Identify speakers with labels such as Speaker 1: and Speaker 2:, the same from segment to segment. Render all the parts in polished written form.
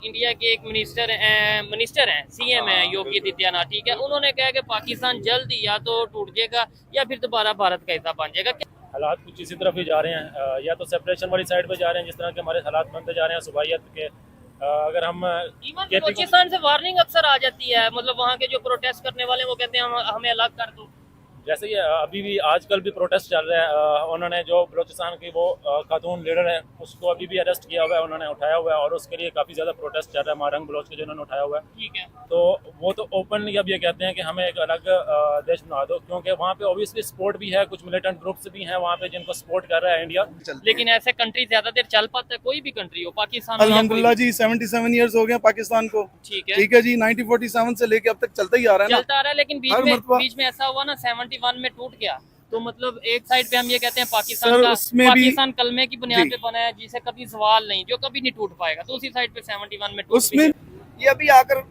Speaker 1: India के एक minister हैं, सीएम हैं योगी आदित्यनाथ, ठीक है, उन्होंने कहा कि पाकिस्तान जल्द ही या तो टूट जाएगा या फिर दोबारा भारत का हिस्सा बन जाएगा।
Speaker 2: हालात कुछ इसी तरफ ही जा रहे हैं, या तो सेपरेशन वाली साइड पे जा रहे हैं जिस तरह के हमारे हालात बनते जा रहे हैं सुबाइयत के। अगर हम
Speaker 1: इवन बलूचिस्तान से वार्निंग अक्सर आ जाती है, मतलब वहाँ के जो प्रोटेस्ट करने वाले वो कहते हैं हमें अलग कर दो।
Speaker 2: जैसे कि अभी भी आजकल भी प्रोटेस्ट चल रहा है, उन्होंने जो बलूचिस्तान की वो खातून लीडर है उसको अभी भी अरेस्ट किया हुआ है, उन्होंने उठाया हुआ है और उसके लिए काफ़ी ज़्यादा प्रोटेस्ट चल रहा है मारंग बलोच के, जिन्होंने उठाया हुआ है।
Speaker 1: ठीक है,
Speaker 2: तो वो तो ओपनली अब ये कहते हैं कि हमें एक अलग देश बना दो, क्योंकि वहाँ पे ऑब्वियसली सपोर्ट भी है, कुछ मिलिटेंट ग्रुप्स भी हैं वहाँ पे जिनको सपोर्ट कर रहा है इंडिया।
Speaker 1: लेकिन ऐसे कंट्री ज्यादा देर चल पाता है, कोई भी कंट्री हो, पाकिस्तान हो या कोई
Speaker 3: अल्हम्दुलिल्लाह
Speaker 1: भी।
Speaker 3: जी 77 इयर्स हो गए पाकिस्तान को।
Speaker 1: ठीक
Speaker 3: ठीक है जी, 1947 से लेके अब तक चलता ही आ रहा है ना।
Speaker 1: चलता आ रहा है, लेकिन
Speaker 3: हर मरतबा
Speaker 1: बीच में ऐसा हुआ ना 71 में टूट गया। तो मतलब एक साइड पे हम ये कहते हैं पाकिस्तान
Speaker 3: सर,
Speaker 1: का,
Speaker 3: उसमें भी
Speaker 1: पाकिस्तान कलमे की बुनियाद
Speaker 3: जी।
Speaker 1: पे बना है जिसे कभी सवाल नहीं, जो कभी नहीं टूट पाएगा। तो उसी साइड पे 71 में टूट
Speaker 3: उसमें
Speaker 4: ये अभी आकर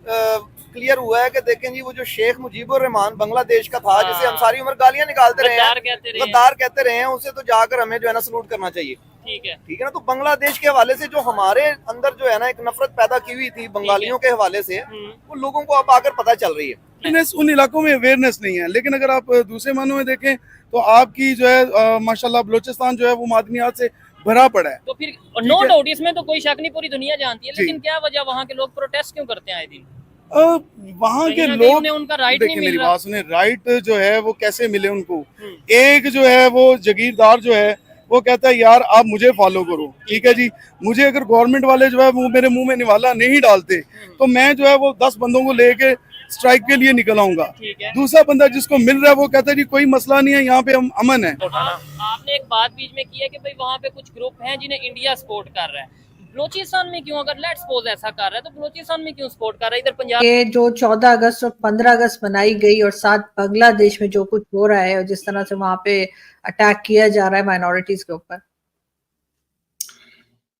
Speaker 4: क्लियर हुआ है कि देखें जी, वो जो शेख मुजीबुर रहमान बांग्लादेश का था, जिसे हम सारी उम्र गालियां निकालते रहे
Speaker 1: गद्दार
Speaker 4: हैं,
Speaker 1: कहते रहे हैं।
Speaker 4: गद्दार कहते रहे हैं, उसे तो जाकर हमें जो है ना सलूट करना चाहिए।
Speaker 1: ठीक है,
Speaker 4: ठीक है ना। तो बांग्लादेश के हवाले से जो हमारे अंदर जो है ना एक नफरत पैदा की हुई थी बंगालियों के हवाले से, वो लोगों को अब आकर पता चल रही है।
Speaker 3: अवेयरनेस उन इलाकों में अवेयरनेस नहीं है, लेकिन अगर आप दूसरे मानों में देखें तो आपकी जो है माशाल्लाह बलोचिस्तान जो है वो मादनियात से भरा पड़ा है।
Speaker 1: तो फिर नो डाउट इसमें तो कोई शक नहीं, पूरी दुनिया जानती है।
Speaker 3: जी।
Speaker 1: लेकिन क्या वजह वहाँ के लोग प्रोटेस्ट क्यों करते हैं आए दिन?
Speaker 3: वहाँ
Speaker 1: कहीं
Speaker 3: के
Speaker 1: ना कहीं
Speaker 3: लोग
Speaker 1: उन्हें उनका राइट नहीं
Speaker 3: देखिए,
Speaker 1: मिल
Speaker 3: मेरी
Speaker 1: रहा।
Speaker 3: बात सुने, राइट जो है वो कैसे मिले उनको। एक जो है वो जागीरदार जो है वो कहता है यार आप मुझे फॉलो करो, ठीक है जी। मुझे अगर गवर्नमेंट वाले जो है वो मेरे मुंह में निवाला नहीं डालते तो मैं जो है वो 10 बंदों को लेके स्ट्राइक के लिए निकल आऊंगा।
Speaker 1: ठीक है।
Speaker 3: दूसरा बंदा जिसको मिल रहा है वो कहता है जी कोई मसला नहीं है, यहाँ पे हम अमन है।
Speaker 1: आपने एक बात बीच में की है कि भाई वहाँ पे कुछ ग्रुप हैं जिन्हें इंडिया सपोर्ट कर रहा है। बलोचिस्तान में क्यों, अगर लेट्स सपोज ऐसा कर रहा है तो बलोचिस्तान में क्यों सपोर्ट कर रहा है? इधर पंजाब
Speaker 5: ये जो 14 अगस्त और 15 अगस्त मनाई गई और साथ बांग्लादेश में जो कुछ हो रहा है और जिस तरह से वहां पे अटैक किया जा रहा है माइनॉरिटीज के ऊपर।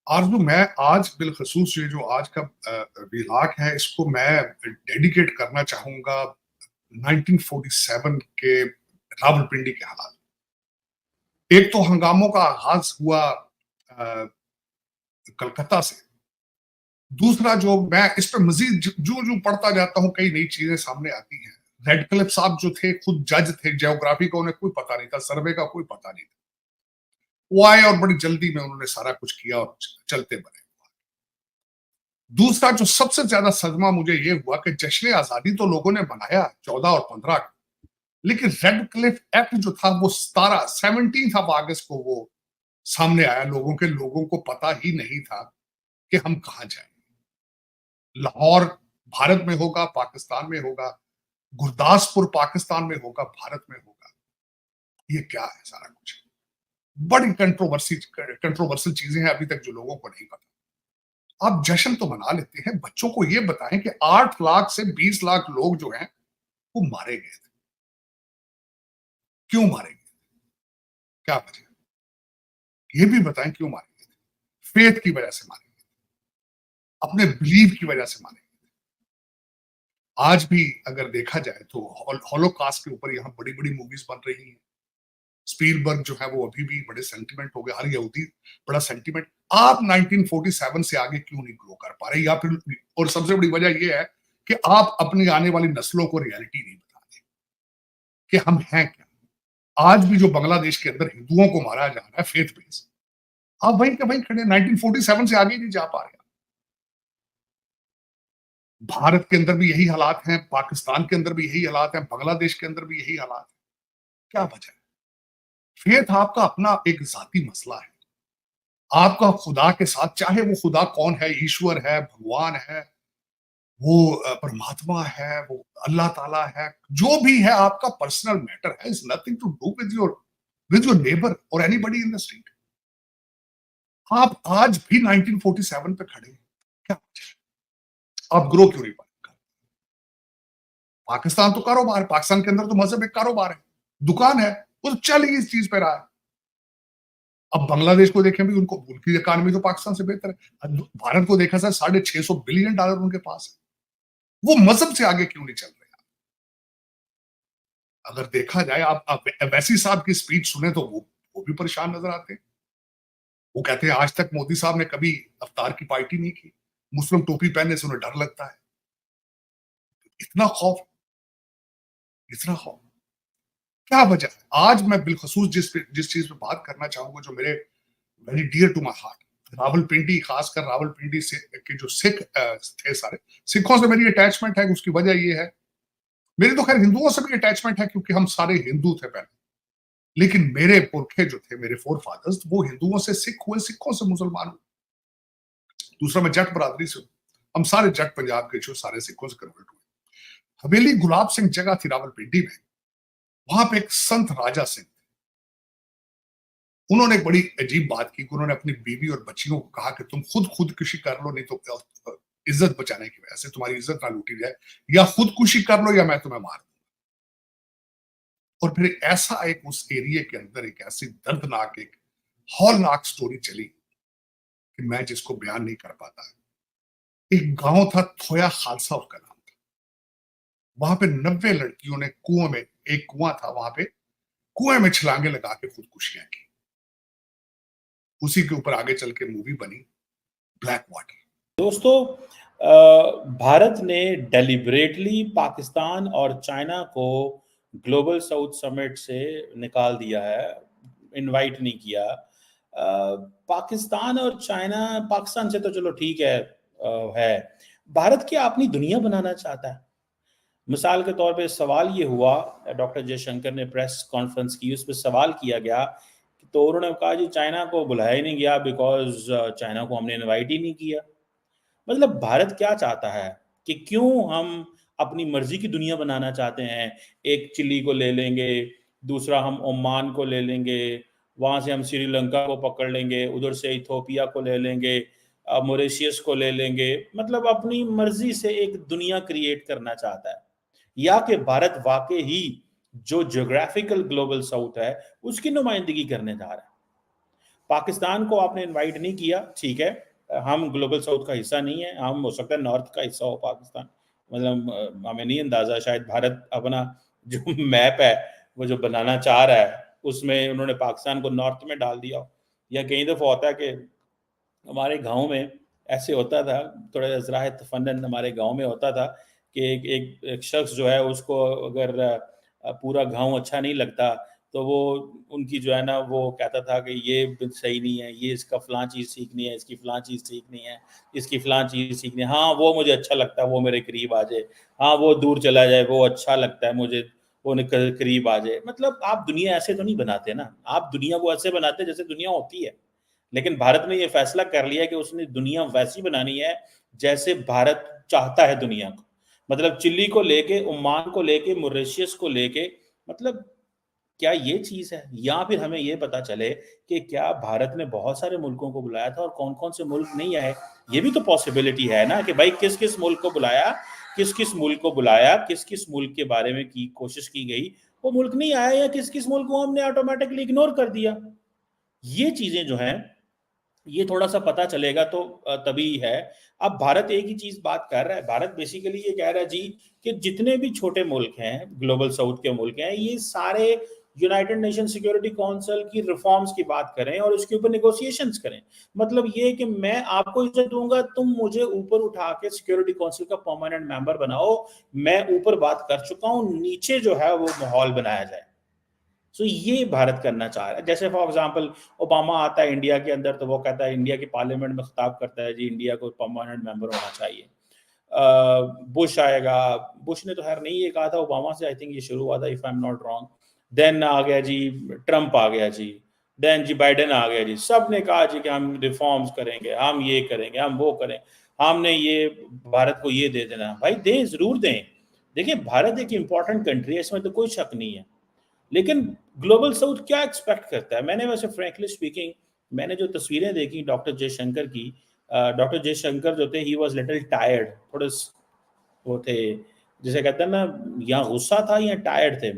Speaker 6: आरज़ू, मैं आज बिलखसूस ये जो आज का विलाक है इसको मैं डेडिकेट करना चाहूंगा 1947 के रावलपिंडी के हालात। एक तो हंगामों का आगाज हुआ कलकत्ता से, दूसरा जो मैं इस पर मजीद जो जो पढ़ता जाता हूं कई नई चीजें सामने आती हैं। रेडक्लिफ साहब जो थे खुद जज थे, ज्योग्राफी का उन्हें कोई पता नहीं था, सर्वे का कोई पता नहीं था। वो आए और बड़ी जल्दी में उन्होंने सारा कुछ किया और चलते बने। दूसरा जो सबसे ज्यादा सदमा मुझे ये हुआ कि जश्न आजादी तो लोगों ने मनाया 14 और 15 को, लेकिन रेड क्लिफ एक्ट जो था वो 17 अगस्त को वो सामने आया। लोगों को पता ही नहीं था कि हम कहां जाएं। लाहौर भारत में होगा, पाकिस्तान में होगा, गुरदासपुर पाकिस्तान में होगा, भारत में होगा। ये क्या है सारा कुछ? बड़ी कंट्रोवर्शियल चीजें हैं अभी तक जो लोगों को नहीं पता। आप जश्न तो मना लेते हैं, बच्चों को यह बताएं कि 8 लाख से 20 लाख लोग जो हैं वो मारे गए थे। क्यों मारे गए? क्या वजह? ये भी बताएं क्यों मारे गए थे। फेथ की वजह से मारे गए, अपने बिलीव की वजह से मारे गए। आज भी अगर देखा जाए तो हॉलोकास्ट के ऊपर यहां बड़ी बड़ी मूवीज बन रही हैं। स्पीलबर्ग जो है वो अभी भी बड़े सेंटिमेंट हो गए, हर यहूदी बड़ा सेंटिमेंट। आप 1947 से आगे क्यों नहीं ग्रो कर पा रहे? या फिर, और सबसे बड़ी वजह यह है कि आप अपनी आने वाली नस्लों को रियलिटी नहीं बता रहे कि हम हैं क्या। आज भी जो बांग्लादेश के अंदर हिंदुओं को मारा जा रहा है फेथ बेस, आप वहीं के वहीं खड़े, 1947 से आगे नहीं जा पा रहे। भारत के अंदर भी यही हालात हैं, पाकिस्तान के अंदर भी यही हालात हैं, बांग्लादेश के अंदर भी यही हालात है। क्या वजह है? फेथ आपका अपना एक जाती मसला है। आपका खुदा के साथ, चाहे वो खुदा कौन है, ईश्वर है, भगवान है, वो परमात्मा है, वो अल्लाह ताला है, जो भी है, आपका पर्सनल मैटर है। It's nothing to do with your neighbour और एनीबॉडी इन द स्ट्रीट। आप आज भी 1947 पे खड़े हैं, क्या वजह? आप ग्रो क्यों नहीं पाए? पाकिस्तान तो कारोबार है, पाकिस्तान के अंदर तो मजहब एक कारोबार है, दुकान है, वो तो चल ही इस चीज पे रहा है। अब बांग्लादेश को देखें भी, उनकी इकॉनमी तो पाकिस्तान से बेहतर है। भारत को देखा सर, $650 बिलियन उनके पास है। वो मजहब से आगे क्यों नहीं चल रहे? अगर देखा जाए, आप वैसी साहब की स्पीच सुने तो वो भी परेशान नजर आते हैं। वो कहते हैं आज तक मोदी साहब ने कभी अफ्तार की पार्टी नहीं की। मुस्लिम टोपी पहनने से उन्हें डर लगता है। इतना खौफ, इतना खौफ, क्या वजह है? आज मैं बिलखसूस जिस चीज पे बात करना चाहूंगा, जो मेरे very dear to my heart, Rawalpindi, खासकर रावलपिंडी से के जो सिख थे, सारे सिखों से मेरी अटैचमेंट है। उसकी वजह ये है, मेरी तो खैर हिंदुओं से भी अटैचमेंट है क्योंकि हम सारे हिंदू थे पहले, लेकिन मेरे पुरखे जो थे, मेरे फोर फादर्स, वो हिंदुओं से सिख हुए, सिखों से मुसलमान हुए। दूसरा, मैं जट बरादरी से हूं, हम सारे जट पंजाब के जो सारे सिखों से कन्वर्ट हुए। हवेली गुलाब सिंह जगह थी रावलपिंडी में, वहां पे एक संत राजा सिंह, उन्होंने एक बड़ी अजीब बात की कि उन्होंने अपनी बीवी और बच्चियों को कहा कि तुम खुदकुशी कर लो, नहीं तो इज्जत बचाने की वजह से तुम्हारी इज्जत ना लूटी जाए, या खुदकुशी कर लो या मैं तुम्हें मार दूंगा। और फिर ऐसा एक उस एरिया के अंदर एक ऐसी दर्दनाक, एक हौलनाक स्टोरी चली कि मैं जिसको बयान नहीं कर पाता। एक गांव था, थोया खालसा उसका नाम था। वहां पे 90 लड़कियों ने कुएं में, एक कुआं था वहां पे, कुएं में छलांगे लगा के खुदकुशियां की। उसी के ऊपर आगे चल के मूवी बनी ब्लैक वाटर।
Speaker 7: दोस्तों, भारत ने डेलिबरेटली पाकिस्तान और चाइना को ग्लोबल साउथ समिट से निकाल दिया है, इनवाइट नहीं किया। पाकिस्तान और चाइना, पाकिस्तान से तो चलो ठीक है, भारत क्या अपनी दुनिया बनाना चाहता है? मिसाल के तौर पे सवाल ये हुआ, डॉक्टर जयशंकर ने प्रेस कॉन्फ्रेंस की, उस पर सवाल किया गया, तो उन्होंने कहा जी चाइना को बुलाया ही नहीं गया बिकॉज चाइना को हमने इनवाइट ही नहीं किया। मतलब भारत क्या चाहता है कि क्यों हम अपनी मर्जी की दुनिया बनाना चाहते हैं? एक चिली को ले लेंगे, दूसरा हम ओमान को ले लेंगे, वहां से हम श्रीलंका को पकड़ लेंगे, उधर से इथोपिया को ले लेंगे, मॉरिशियस को ले लेंगे। मतलब अपनी मर्जी से एक दुनिया क्रिएट करना चाहता है, या कि भारत वाकई ही जो ज्योग्राफिकल ग्लोबल साउथ है उसकी नुमाइंदगी करने जा रहा है? पाकिस्तान को आपने इनवाइट नहीं किया, ठीक है, हम ग्लोबल साउथ का हिस्सा नहीं है, हम हो सकता है नॉर्थ का हिस्सा हो पाकिस्तान, मतलब हमें नहीं अंदाजा, शायद भारत अपना जो मैप है वो जो बनाना चाह रहा है उसमें उन्होंने पाकिस्तान को नॉर्थ में डाल दिया हो। या कई दफ़ा होता है कि हमारे गांव में ऐसे होता था, थोड़ा ज़रा तफन्नन हमारे गांव में होता था कि एक शख्स जो है उसको अगर पूरा गांव अच्छा नहीं लगता तो वो उनकी जो है ना वो कहता था कि ये सही नहीं है, ये इसका फलां चीज़ सीखनी है, इसकी फलां चीज़ सीखनी है, इसकी फलां चीज़ सीखनी है, हाँ वो मुझे अच्छा लगता है, वो मेरे करीब आ जाए, हाँ वो दूर चला जाए, वो अच्छा लगता है मुझे, वो करीब आ जाए। मतलब आप दुनिया ऐसे तो नहीं बनाते ना, आप दुनिया को ऐसे बनाते जैसे दुनिया होती है। लेकिन भारत ने ये फैसला कर लिया कि उसने दुनिया वैसी बनानी है जैसे भारत चाहता है दुनिया को। मतलब चिली को लेके, ओमान को लेके, मॉरिशस को लेके, मतलब क्या ये चीज है? या फिर हमें ये पता चले कि क्या भारत ने बहुत सारे मुल्कों को बुलाया था और कौन कौन से मुल्क नहीं आए? ये भी तो पॉसिबिलिटी है ना कि भाई किस किस मुल्क को बुलाया, किस किस मुल्क को बुलाया, किस किस मुल्क के बारे में की कोशिश की गई, वो मुल्क नहीं आया, या किस किस मुल्क को हमने ऑटोमेटिकली इग्नोर कर दिया। ये चीजें जो हैं ये थोड़ा सा पता चलेगा तो तभी है। अब भारत एक ही चीज बात कर रहा है, भारत बेसिकली ये कह रहा है जी कि जितने भी छोटे मुल्क हैं, ग्लोबल साउथ के मुल्क हैं, ये सारे यूनाइटेड नेशन सिक्योरिटी काउंसिल की रिफॉर्म्स की बात करें और उसके ऊपर नेगोशिएशंस करें। मतलब ये कि मैं आपको इज्जत दूंगा, तुम मुझे ऊपर उठा के सिक्योरिटी काउंसिल का परमानेंट मेंबर बनाओ, मैं ऊपर बात कर चुका हूं, नीचे जो है वो माहौल बनाया जाए। सो ये भारत करना चाह रहा है। जैसे फॉर एग्जांपल ओबामा आता है इंडिया के अंदर तो वो कहता है, इंडिया की पार्लियामेंट में खिताब करता है जी इंडिया को परमानेंट मेंबर होना चाहिए। बुश आएगा, बुश ने तो खैर नहीं ये कहा था, ओबामा से आई थिंक ये शुरू हुआ था if I am not wrong. Then आ गया जी ट्रंप आ गया जी, देन जी बाइडेन आ गया जी, सब ने कहा जी कि हम रिफॉर्म्स करेंगे, हम ये करेंगे, हम वो करें, हमने ये भारत को ये दे देना। भाई दें, जरूर दें। देखिए भारत एक इंपॉर्टेंट कंट्री है, इसमें तो कोई शक नहीं है, लेकिन ग्लोबल साउथ क्या एक्सपेक्ट करता है? मैंने वैसे फ्रैंकली स्पीकिंग मैंने जो तस्वीरें देखी डॉक्टर जयशंकर की, डॉक्टर जयशंकर जो थे ही वाज लिटिल टायर्ड, थोड़े वो थे जिसे कहते हैं ना, या गुस्सा था या टायर्ड थे।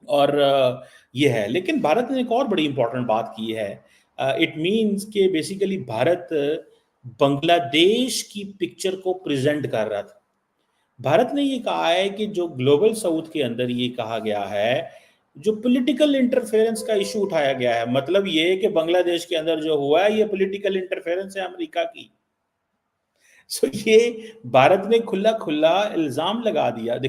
Speaker 7: और ये है, लेकिन भारत ने एक और बड़ी इंपॉर्टेंट बात की है। इट मीन्स कि बेसिकली भारत बांग्लादेश की पिक्चर को प्रेजेंट कर रहा था। भारत ने ये कहा है कि जो ग्लोबल साउथ के अंदर ये कहा गया है, जो पॉलिटिकल इंटरफेरेंस का इशू उठाया गया है, मतलब ये कि बांग्लादेश के अंदर जो हुआ है ये पॉलिटिकल इंटरफेरेंस है अमेरिका की। सो ये भारत ने खुला खुला इल्जाम लगा दिया।